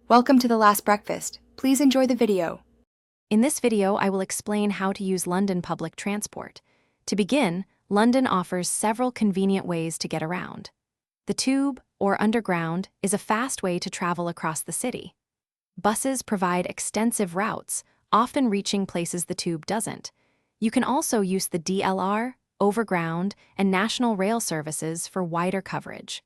Welcome to The Last Breakfast. Please enjoy the video. In this video, I will explain how to use London public transport. To begin, London offers several convenient ways to get around. The tube, or underground, is a fast way to travel across the city. Buses provide extensive routes, often reaching places the tube doesn't. You can also use the DLR, overground, and national rail services for wider coverage.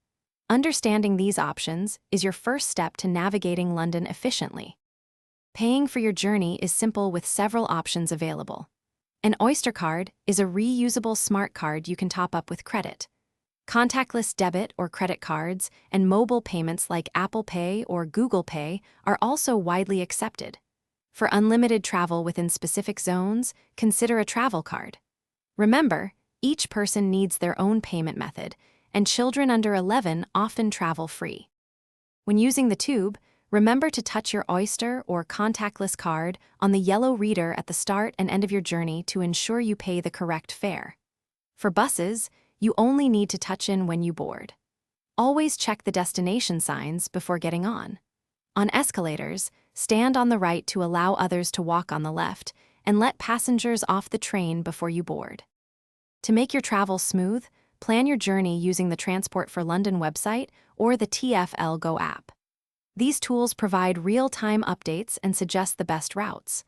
Understanding these options is your first step to navigating London efficiently. Paying for your journey is simple with several options available. An Oyster card is a reusable smart card you can top up with credit. Contactless debit or credit cards and mobile payments like Apple Pay or Google Pay are also widely accepted. For unlimited travel within specific zones, consider a travel card. Remember, each person needs their own payment method, and children under 11 often travel free. When using the tube, remember to touch your Oyster or contactless card on the yellow reader at the start and end of your journey to ensure you pay the correct fare. For buses, you only need to touch in when you board. Always check the destination signs before getting on. On escalators, stand on the right to allow others to walk on the left, and let passengers off the train before you board. To make your travel smooth, plan your journey using the Transport for London website or the TfL Go app. These tools provide real-time updates and suggest the best routes.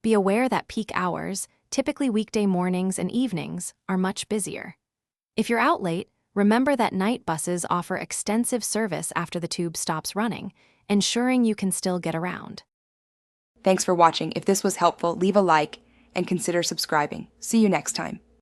Be aware that peak hours, typically weekday mornings and evenings, are much busier. If you're out late, remember that night buses offer extensive service after the tube stops running, ensuring you can still get around. Thanks for watching. If this was helpful, leave a like and consider subscribing. See you next time.